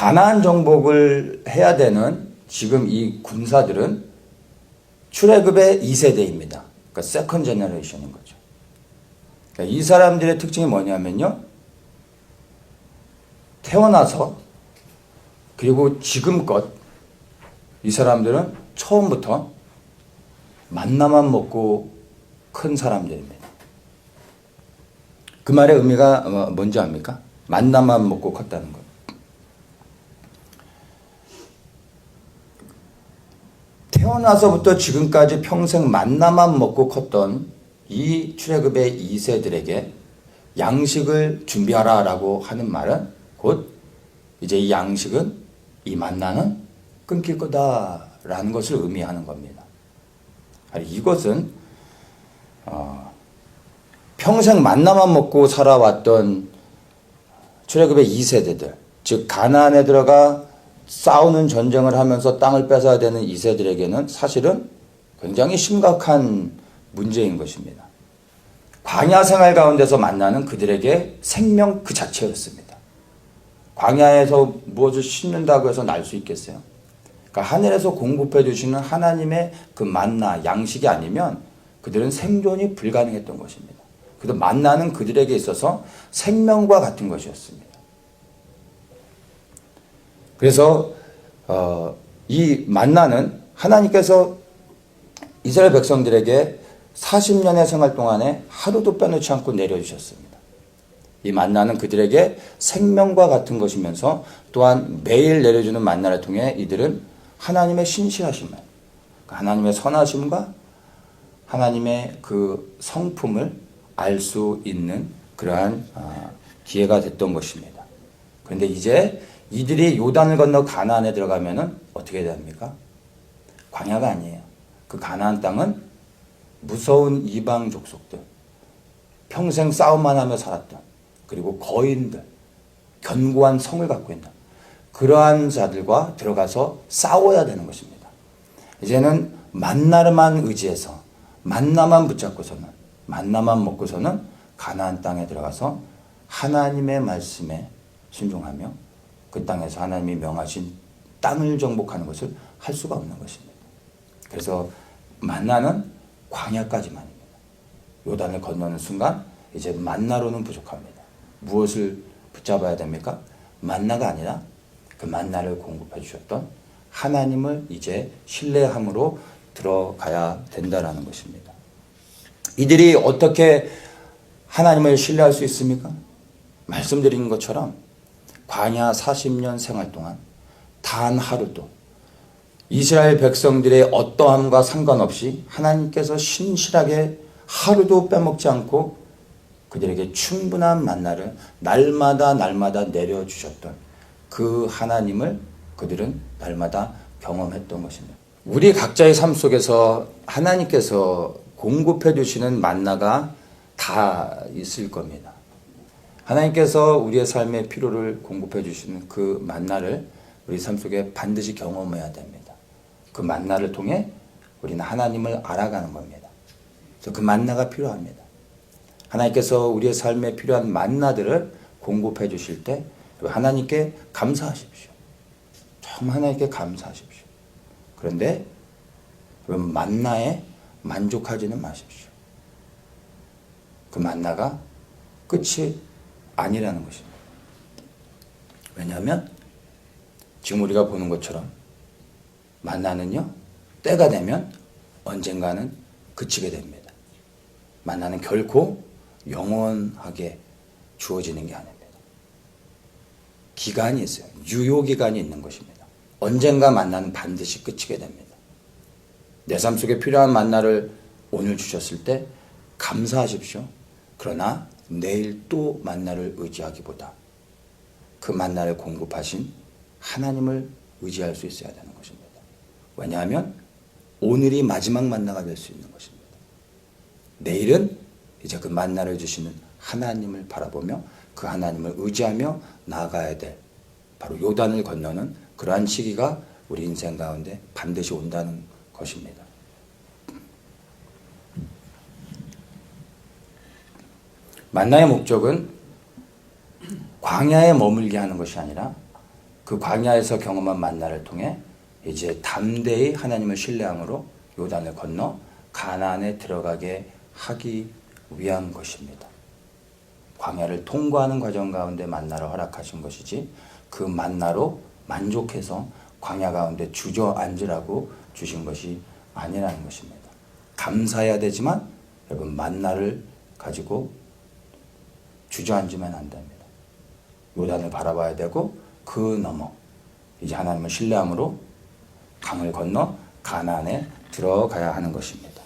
가나안 정복을 해야 되는 지금 이 군사들은 출애굽의 2세대입니다. 그러니까 세컨 제너레이션인 거죠. 그러니까 이 사람들의 특징이 뭐냐면요. 태어나서 그리고 지금껏 이 사람들은 처음부터 만나만 먹고 큰 사람들입니다. 그 말의 의미가 뭔지 압니까? 만나만 먹고 컸다는 것. 태어나서부터 지금까지 평생 만나만 먹고 컸던 이 출애굽의 2세들에게 양식을 준비하라라고 하는 말은 곧 이제 이 양식은 이 만나는 끊길 거다라는 것을 의미하는 겁니다. 이것은 평생 만나만 먹고 살아왔던 출애굽의 2세대들, 즉 가나안에 들어가 싸우는 전쟁을 하면서 땅을 뺏어야 되는 2세들에게는 사실은 굉장히 심각한 문제인 것입니다. 광야 생활 가운데서 만나는 그들에게 생명 그 자체였습니다. 광야에서 무엇을 심는다고 해서 날 수 있겠어요? 그러니까 하늘에서 공급해 주시는 하나님의 그 만나, 양식이 아니면 그들은 생존이 불가능했던 것입니다. 그래서 만나는 그들에게 있어서 생명과 같은 것이었습니다. 그래서 이 만나는 하나님께서 이스라엘 백성들에게 40년의 생활 동안에 하루도 빼놓지 않고 내려주셨습니다. 이 만나는 그들에게 생명과 같은 것이면서 또한 매일 내려주는 만나를 통해 이들은 하나님의 신실하심을, 하나님의 선하심과 하나님의 그 성품을 알 수 있는 그러한 기회가 됐던 것입니다. 그런데 이제 이들이 요단을 건너 가나안에 들어가면은 어떻게 됩니까? 광야가 아니에요. 그 가나안 땅은 무서운 이방 족속들, 평생 싸움만 하며 살았던, 그리고 거인들, 견고한 성을 갖고 있는 그러한 자들과 들어가서 싸워야 되는 것입니다. 이제는 만나만 의지해서 만나만 붙잡고서는, 만나만 먹고서는 가나안 땅에 들어가서 하나님의 말씀에 순종하며 그 땅에서 하나님이 명하신 땅을 정복하는 것을 할 수가 없는 것입니다. 그래서 만나는 광야까지만입니다. 요단을 건너는 순간 이제 만나로는 부족합니다. 무엇을 붙잡아야 됩니까? 만나가 아니라 그 만나를 공급해 주셨던 하나님을 이제 신뢰함으로 들어가야 된다라는 것입니다. 이들이 어떻게 하나님을 신뢰할 수 있습니까? 말씀드린 것처럼 광야 40년 생활 동안 단 하루도 이스라엘 백성들의 어떠함과 상관없이 하나님께서 신실하게 하루도 빼먹지 않고 그들에게 충분한 만나를 날마다 내려주셨던 그 하나님을 그들은 날마다 경험했던 것입니다. 우리 각자의 삶 속에서 하나님께서 공급해 주시는 만나가 다 있을 겁니다. 하나님께서 우리의 삶의 필요를 공급해 주시는 그 만나를 우리 삶 속에 반드시 경험해야 됩니다. 그 만나를 통해 우리는 하나님을 알아가는 겁니다. 그래서 그 만나가 필요합니다. 하나님께서 우리의 삶에 필요한 만나들을 공급해 주실 때 하나님께 감사하십시오. 정말 하나님께 감사하십시오. 그런데 만나에 만족하지는 마십시오. 그 만나가 끝이 아니라는 것입니다. 왜냐하면 지금 우리가 보는 것처럼 만나는요, 때가 되면 언젠가는 그치게 됩니다. 만나는 결코 영원하게 주어지는 게 아닙니다. 기간이 있어요. 유효기간이 있는 것입니다. 언젠가 만나는 반드시 그치게 됩니다. 내 삶 속에 필요한 만나를 오늘 주셨을 때 감사하십시오. 그러나 내일 또 만나를 의지하기보다 그 만나를 공급하신 하나님을 의지할 수 있어야 되는 것입니다. 왜냐하면 오늘이 마지막 만나가 될 수 있는 것입니다. 내일은 이제 그 만나를 주시는 하나님을 바라보며 그 하나님을 의지하며 나아가야 될 바로 요단을 건너는 그러한 시기가 우리 인생 가운데 반드시 온다는 것입니다. 만나의 목적은 광야에 머물게 하는 것이 아니라 그 광야에서 경험한 만나를 통해 이제 담대히 하나님을 신뢰함으로 요단을 건너 가나안에 들어가게 하기 위한 것입니다. 광야를 통과하는 과정 가운데 만나를 허락하신 것이지 그 만나로 만족해서 광야 가운데 주저앉으라고 주신 것이 아니라는 것입니다. 감사해야 되지만 여러분 만나를 가지고 주저앉으면 안 됩니다. 요단을 바라봐야 되고 그 너머 이제 하나님을 신뢰함으로 강을 건너 가나안에 들어가야 하는 것입니다.